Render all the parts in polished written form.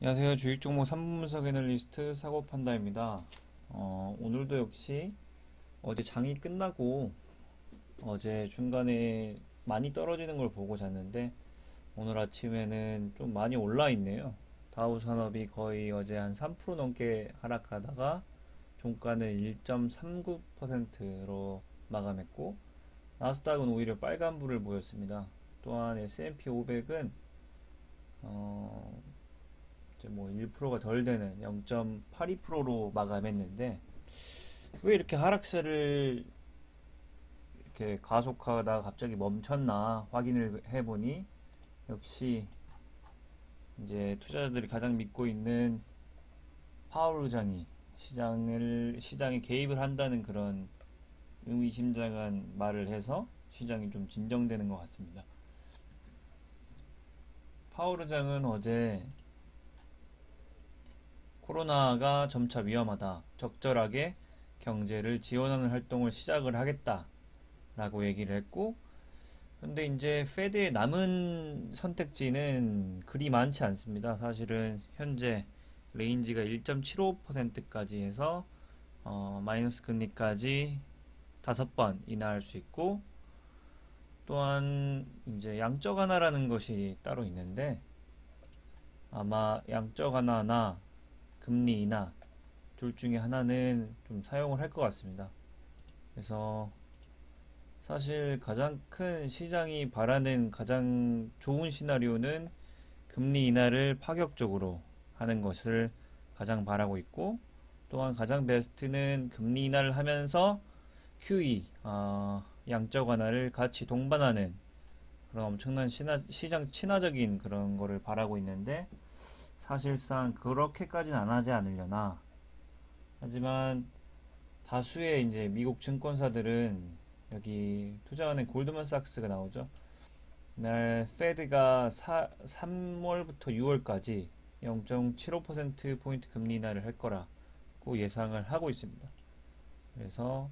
안녕하세요. 주식종목 3분 분석 애널리스트 사고판다입니다. 오늘도 역시 어제 장이 끝나고 어제 중간에 많이 떨어지는 걸 보고 잤는데 오늘 아침에는 좀 많이 올라 있네요. 다우 산업이 거의 어제 한 3% 넘게 하락하다가 종가는 1.39%로 마감했고 나스닥은 오히려 빨간불을 보였습니다. 또한 S&P 500은 이제 뭐 1%가 덜 되는 0.82%로 마감했는데 왜 이렇게 하락세를 이렇게 가속하다가 갑자기 멈췄나 확인을 해보니 역시 이제 투자자들이 가장 믿고 있는 파월 의장이 시장에 개입을 한다는 그런 의미심장한 말을 해서 시장이 좀 진정되는 것 같습니다. 파월 의장은 어제 코로나가 점차 위험하다. 적절하게 경제를 지원하는 활동을 시작을 하겠다라고 얘기를 했고, 근데 이제 페드의 남은 선택지는 그리 많지 않습니다. 사실은 현재 레인지가 1.75%까지 해서 마이너스 금리까지 5번 인하할 수 있고, 또한 이제 양적 완화라는 것이 따로 있는데 아마 양적 완화나 금리 인하 둘 중에 하나는 좀 사용을 할 것 같습니다. 그래서 사실 가장 큰 시장이 바라는 가장 좋은 시나리오는 금리 인하를 파격적으로 하는 것을 가장 바라고 있고, 또한 가장 베스트는 금리 인하를 하면서 QE, 양적 완화를 같이 동반하는 그런 엄청난 시장 친화적인 그런 거를 바라고 있는데, 사실상 그렇게까지는 안 하지 않으려나. 하지만 다수의 이제 미국 증권사들은 여기 투자하는 골드만삭스가 나오죠. 날 페드가 3월부터 6월까지 0.75% 포인트 금리 인하를 할 거라고 예상을 하고 있습니다. 그래서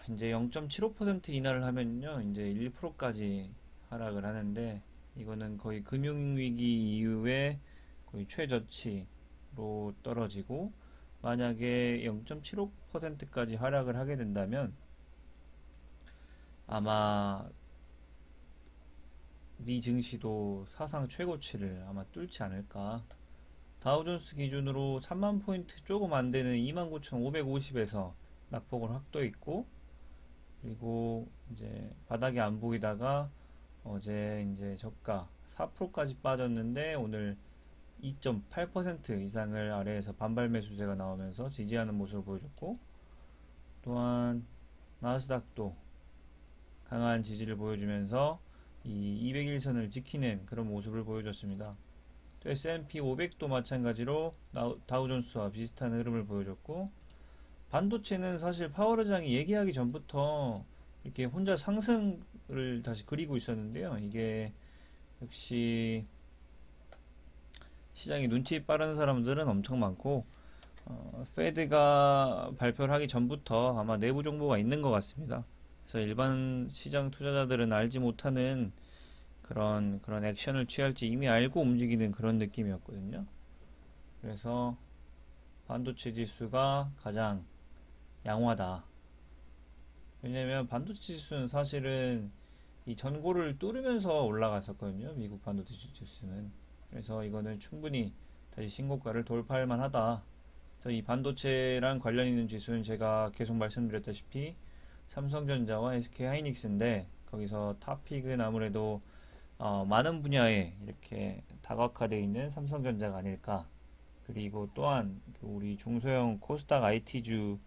이제 0.75% 인하를 하면요, 이제 1%까지 하락을 하는데 이거는 거의 금융위기 이후에 거의 최저치로 떨어지고, 만약에 0.75%까지 하락을 하게 된다면 아마 미 증시도 사상 최고치를 아마 뚫지 않을까. 다우존스 기준으로 3만 포인트 조금 안 되는 29,550에서 낙폭을 확보해 있고, 그리고 이제 바닥이 안 보이다가 어제 이제 저가 4%까지 빠졌는데 오늘 2.8% 이상을 아래에서 반발 매수세가 나오면서 지지하는 모습을 보여줬고, 또한 나스닥도 강한 지지를 보여주면서 이 200일선을 지키는 그런 모습을 보여줬습니다. 또 S&P 500도 마찬가지로 다우존스와 비슷한 흐름을 보여줬고, 반도체는 사실 파월 의장이 얘기하기 전부터 이렇게 혼자 상승을 다시 그리고 있었는데요. 이게 역시 시장이 눈치 빠른 사람들은 엄청 많고, 페드가 발표를 하기 전부터 아마 내부 정보가 있는 것 같습니다. 그래서 일반 시장 투자자들은 알지 못하는 그런 액션을 취할지 이미 알고 움직이는 그런 느낌이었거든요. 그래서 반도체 지수가 가장 양호하다. 왜냐면 반도체 지수는 사실은 이 전고를 뚫으면서 올라갔었거든요. 미국 반도체 지수는. 그래서 이거는 충분히 다시 신고가를 돌파할 만하다. 그래서 이 반도체랑 관련 있는 지수는 제가 계속 말씀드렸다시피 삼성전자와 SK하이닉스인데, 거기서 탑픽은 아무래도 많은 분야에 이렇게 다각화되어 있는 삼성전자가 아닐까. 그리고 또한 그 우리 중소형 코스닥 IT주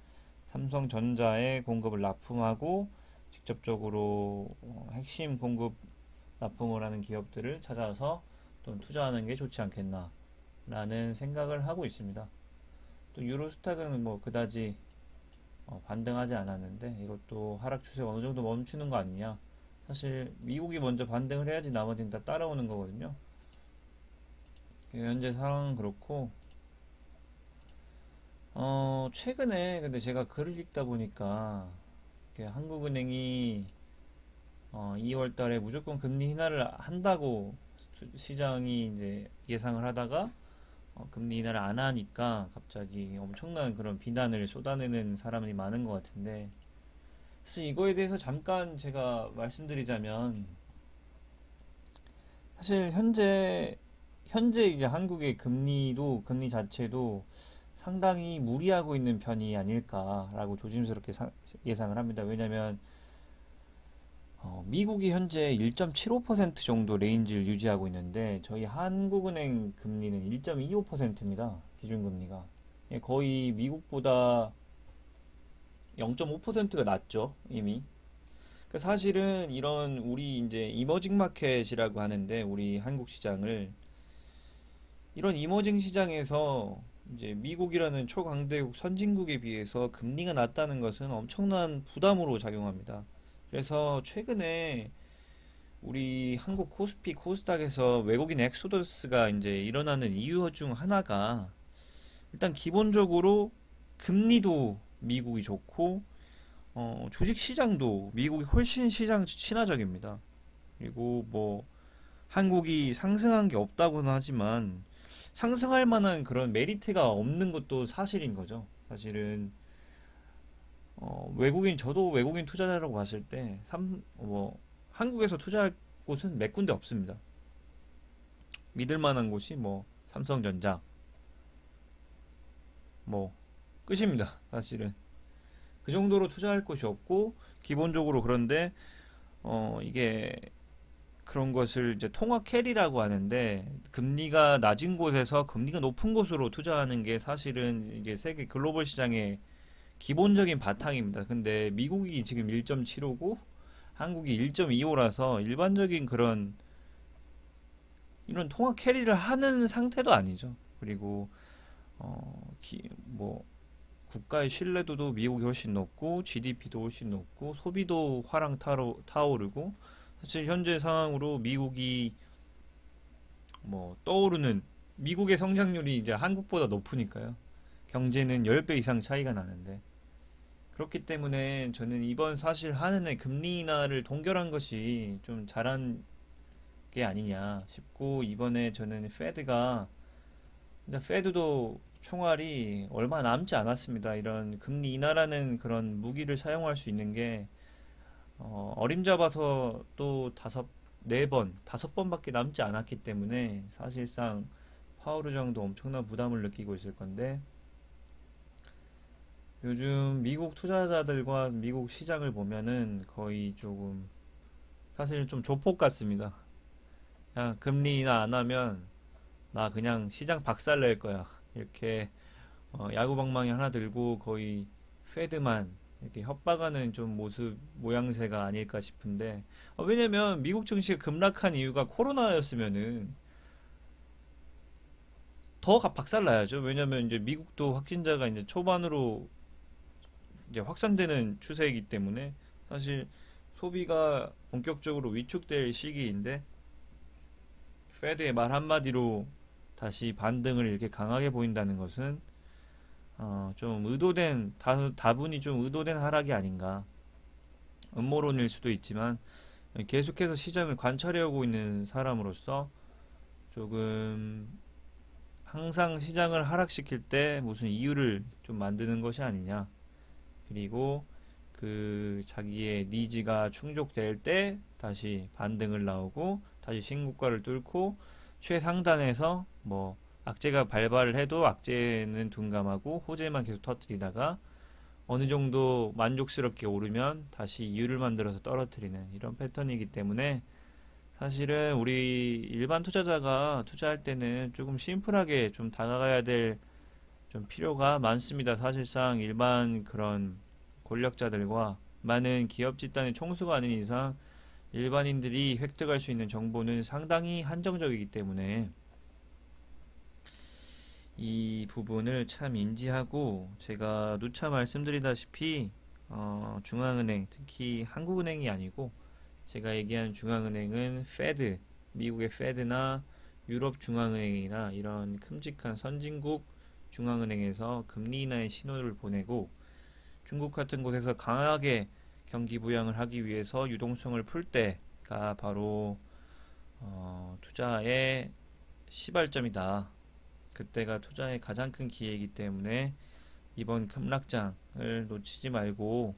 삼성전자의 공급을 납품하고 직접적으로 핵심 공급 납품을 하는 기업들을 찾아서 또 투자하는 게 좋지 않겠나 라는 생각을 하고 있습니다. 또 유로스탁은 뭐 그다지 반등하지 않았는데 이것도 하락 추세가 어느 정도 멈추는 거 아니냐. 사실 미국이 먼저 반등을 해야지 나머지는 다 따라오는 거거든요. 현재 상황은 그렇고, 최근에 근데 제가 글을 읽다 보니까 한국은행이 2월 달에 무조건 금리 인하를 한다고 시장이 이제 예상을 하다가 금리 인하를 안 하니까 갑자기 엄청난 그런 비난을 쏟아내는 사람이 많은 것 같은데, 사실 이거에 대해서 잠깐 제가 말씀드리자면, 사실 현재 이제 한국의 금리 자체도 상당히 무리하고 있는 편이 아닐까라고 조심스럽게 예상을 합니다. 왜냐하면 미국이 현재 1.75% 정도 레인지를 유지하고 있는데 저희 한국은행 금리는 1.25%입니다. 기준금리가. 거의 미국보다 0.5%가 낮죠, 이미. 사실은 이런 우리 이제 이머징 마켓이라고 하는데 우리 한국 시장을 이런 이머징 시장에서 이제 미국이라는 초강대국 선진국에 비해서 금리가 낮다는 것은 엄청난 부담으로 작용합니다. 그래서 최근에 우리 한국 코스피 코스닥에서 외국인 엑소더스가 이제 일어나는 이유 중 하나가 일단 기본적으로 금리도 미국이 좋고 주식 시장도 미국이 훨씬 시장 친화적입니다. 그리고 뭐 한국이 상승한 게 없다고는 하지만 상승할 만한 그런 메리트가 없는 것도 사실인 거죠. 사실은 저도 외국인 투자자라고 봤을 때 한국에서 투자할 곳은 몇 군데 없습니다. 믿을 만한 곳이 뭐 삼성전자 뭐 끝입니다. 사실은 그 정도로 투자할 곳이 없고 기본적으로. 그런데 이게 그런 것을 이제 통화 캐리라고 하는데, 금리가 낮은 곳에서 금리가 높은 곳으로 투자하는 게 사실은 이게 세계 글로벌 시장의 기본적인 바탕입니다. 근데 미국이 지금 1.75고 한국이 1.25라서 일반적인 그런 이런 통화 캐리를 하는 상태도 아니죠. 그리고 뭐 국가의 신뢰도도 미국이 훨씬 높고 GDP도 훨씬 높고 소비도 타오르고, 사실 현재 상황으로 미국이 뭐 떠오르는 미국의 성장률이 이제 한국보다 높으니까요. 경제는 10배 이상 차이가 나는데, 그렇기 때문에 저는 이번 사실 한은의 금리 인하를 동결한 것이 좀 잘한 게 아니냐 싶고, 이번에 저는 페드도 총알이 얼마 남지 않았습니다. 이런 금리 인하라는 그런 무기를 사용할 수 있는 게 어림잡아서 또 네 번, 다섯 번밖에 남지 않았기 때문에 사실상 파월 의장도 엄청난 부담을 느끼고 있을 건데, 요즘 미국 투자자들과 미국 시장을 보면은 거의 조금 사실 좀 조폭 같습니다. 그냥 금리 인하 안 하면 나 그냥 시장 박살 낼 거야, 이렇게 야구방망이 하나 들고 거의 페드만 이렇게 협박하는 좀 모양새가 아닐까 싶은데, 왜냐면 미국 증시가 급락한 이유가 코로나였으면은 더 박살 나야죠. 왜냐면 이제 미국도 확진자가 이제 초반으로 이제 확산되는 추세이기 때문에 사실 소비가 본격적으로 위축될 시기인데, 페드의 말 한마디로 다시 반등을 이렇게 강하게 보인다는 것은 좀 다분히 좀 의도된 하락이 아닌가. 음모론일 수도 있지만 계속해서 시장을 관찰해 오고 있는 사람으로서 조금 항상 시장을 하락시킬 때 무슨 이유를 좀 만드는 것이 아니냐. 그리고 그 자기의 니즈가 충족될 때 다시 반등을 나오고 다시 신고가를 뚫고 최상단에서 뭐 악재가 발발을 해도 악재는 둔감하고 호재만 계속 터뜨리다가 어느 정도 만족스럽게 오르면 다시 이유를 만들어서 떨어뜨리는 이런 패턴이기 때문에, 사실은 우리 일반 투자자가 투자할 때는 조금 심플하게 좀 다가가야 될 좀 필요가 많습니다. 사실상 일반 그런 권력자들과 많은 기업 집단의 총수가 아닌 이상 일반인들이 획득할 수 있는 정보는 상당히 한정적이기 때문에 이 부분을 참 인지하고, 제가 누차 말씀드리다시피 중앙은행, 특히 한국은행이 아니고 제가 얘기한 중앙은행은 미국의 페드나 유럽 중앙은행이나 이런 큼직한 선진국 중앙은행에서 금리 인하의 신호를 보내고, 중국 같은 곳에서 강하게 경기 부양을 하기 위해서 유동성을 풀 때가 바로 투자의 시발점이다. 그때가 투자의 가장 큰 기회이기 때문에 이번 급락장을 놓치지 말고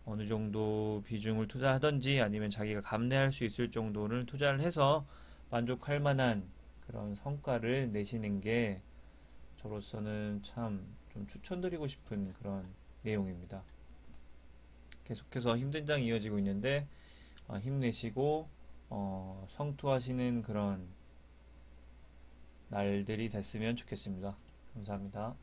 어느 정도 비중을 투자하든지 아니면 자기가 감내할 수 있을 정도를 투자를 해서 만족할 만한 그런 성과를 내시는 게 저로서는 참 좀 추천드리고 싶은 그런 내용입니다. 계속해서 힘든 장이 이어지고 있는데 힘내시고 성투하시는 그런 날들이 됐으면 좋겠습니다. 감사합니다.